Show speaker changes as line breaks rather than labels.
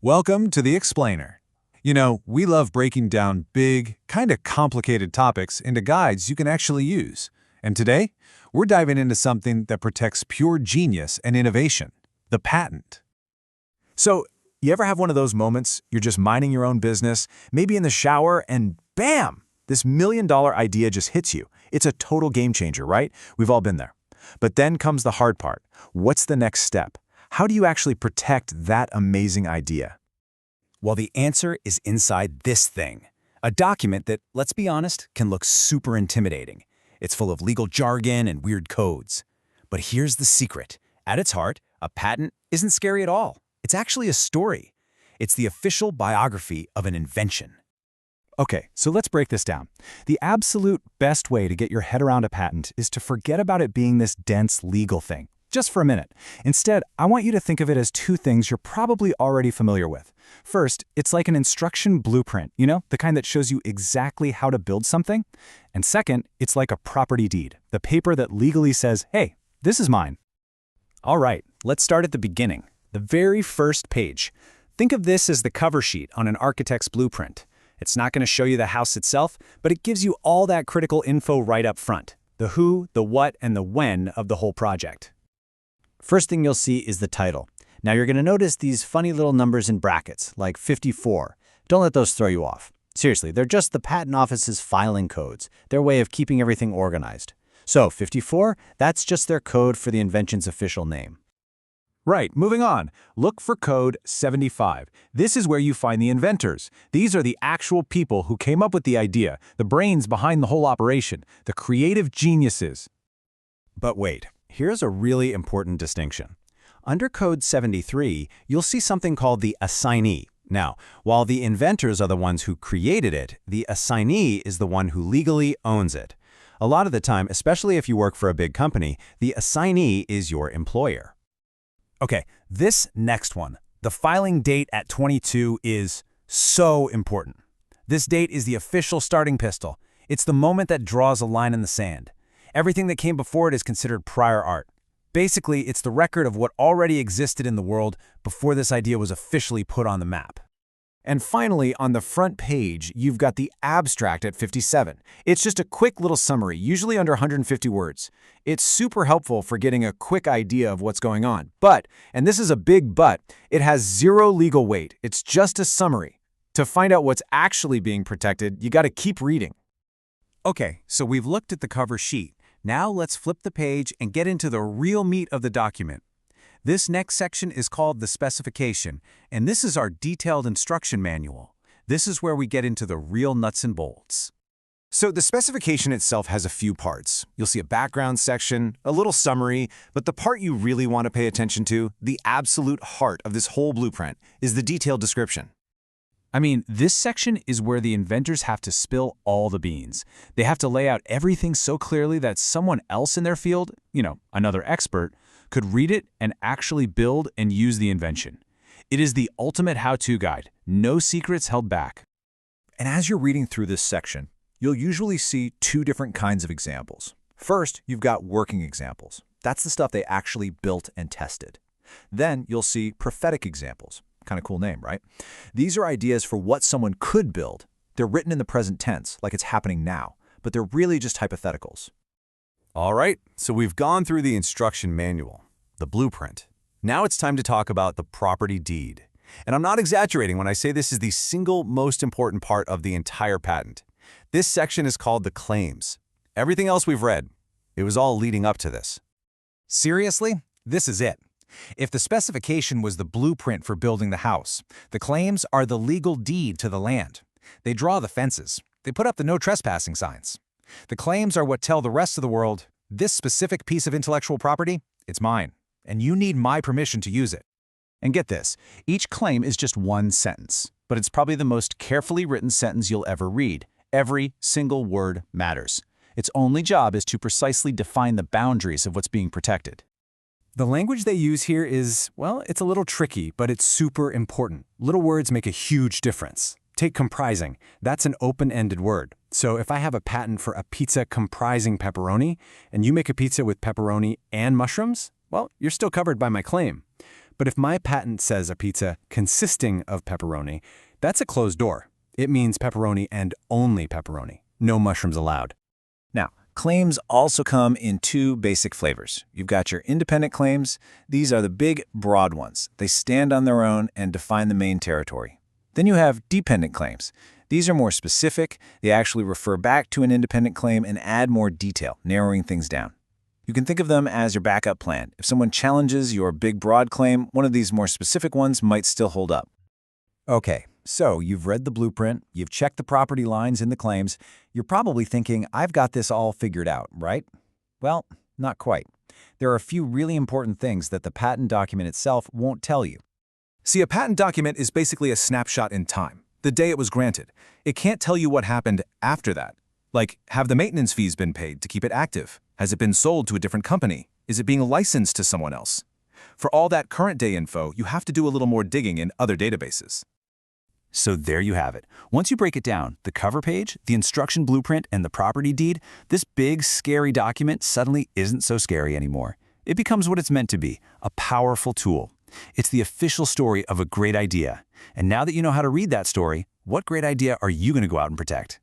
Welcome to the Explainer. You know, we love breaking down big, kind of complicated topics into guides you can actually use. And today, we're diving into something that protects pure genius and innovation, the patent.
So, you ever have one of those moments, you're just minding your own business, maybe in the shower, and bam! This million-dollar idea just hits you. It's a total game changer, right? We've all been there. But then comes the hard part. What's the next step? How do you actually protect that amazing idea? Well, the answer is inside this thing. A document that, let's be honest, can look super intimidating. It's full of legal jargon and weird codes. But here's the secret. At its heart, a patent isn't scary at all. It's actually a story. It's the official biography of an invention. Okay, so let's break this down. The absolute best way to get your head around a patent is to forget about it being this dense legal thing, just for a minute. Instead, I want you to think of it as two things you're probably already familiar with. First, it's like an instruction blueprint, the kind that shows you exactly how to build something. And second, it's like a property deed, the paper that legally says, hey, this is mine. All right, let's start at the beginning, the very first page. Think of this as the cover sheet on an architect's blueprint. It's not going to show you the house itself, but it gives you all that critical info right up front, the who, the what, and the when of the whole project. First thing you'll see is the title. Now you're going to notice these funny little numbers in brackets, like 54. Don't let those throw you off. Seriously, they're just the Patent Office's filing codes, their way of keeping everything organized. So 54, that's just their code for the invention's official name.
Right, moving on. Look for code 75. This is where you find the inventors. These are the actual people who came up with the idea, the brains behind the whole operation, the creative geniuses.
But wait, here's a really important distinction. Under code 73, you'll see something called the assignee. Now, while the inventors are the ones who created it, the assignee is the one who legally owns it. A lot of the time, especially if you work for a big company, the assignee is your employer. Okay, this next one, the filing date at 22 is so important. This date is the official starting pistol. It's the moment that draws a line in the sand. Everything that came before it is considered prior art. Basically, it's the record of what already existed in the world before this idea was officially put on the map. And finally, on the front page, you've got the abstract at 57. It's just a quick little summary, usually under 150 words. It's super helpful for getting a quick idea of what's going on. But, and this is a big but, it has zero legal weight. It's just a summary. To find out what's actually being protected, you got to keep reading. Okay, so we've looked at the cover sheet. Now let's flip the page and get into the real meat of the document. This next section is called the specification, and this is our detailed instruction manual. This is where we get into the real nuts and bolts. So the specification itself has a few parts. You'll see a background section, a little summary, but the part you really want to pay attention to, the absolute heart of this whole blueprint, is the detailed description. I mean, this section is where the inventors have to spill all the beans. They have to lay out everything so clearly that someone else in their field, another expert, could read it and actually build and use the invention. It is the ultimate how-to guide, no secrets held back. And as you're reading through this section, you'll usually see two different kinds of examples. First, you've got working examples. That's the stuff they actually built and tested. Then you'll see prophetic examples. Kind of cool name, right? These are ideas for what someone could build. They're written in the present tense, like it's happening now, but they're really just hypotheticals. All right, so we've gone through the instruction manual, the blueprint. Now it's time to talk about the property deed. And I'm not exaggerating when I say this is the single most important part of the entire patent. This section is called the claims. Everything else we've read, it was all leading up to this. Seriously? This is it. If the specification was the blueprint for building the house, the claims are the legal deed to the land. They draw the fences. They put up the no trespassing signs. The claims are what tell the rest of the world, this specific piece of intellectual property, it's mine, and you need my permission to use it. And get this, each claim is just one sentence, but it's probably the most carefully written sentence you'll ever read. Every single word matters. Its only job is to precisely define the boundaries of what's being protected. The language they use here is, well, it's a little tricky, but it's super important. Little words make a huge difference. Take comprising. That's an open-ended word. So if I have a patent for a pizza comprising pepperoni, and you make a pizza with pepperoni and mushrooms, well, you're still covered by my claim.
But if my patent says a pizza consisting of pepperoni, that's a closed door. It means pepperoni and only pepperoni. No mushrooms allowed.
Now, claims also come in two basic flavors. You've got your independent claims. These are the big, broad ones. They stand on their own and define the main territory. Then you have dependent claims. These are more specific. They actually refer back to an independent claim and add more detail, narrowing things down. You can think of them as your backup plan. If someone challenges your big, broad claim, one of these more specific ones might still hold up.
Okay, so you've read the blueprint, you've checked the property lines in the claims. You're probably thinking, I've got this all figured out, right? Well, not quite. There are a few really important things that the patent document itself won't tell you.
See, a patent document is basically a snapshot in time, the day it was granted. It can't tell you what happened after that. Like, have the maintenance fees been paid to keep it active? Has it been sold to a different company? Is it being licensed to someone else? For all that current day info, you have to do a little more digging in other databases.
So there you have it. Once you break it down, the cover page, the instruction blueprint, and the property deed, this big, scary document suddenly isn't so scary anymore. It becomes what it's meant to be, a powerful tool. It's the official story of a great idea. And now that you know how to read that story, what great idea are you going to go out and protect?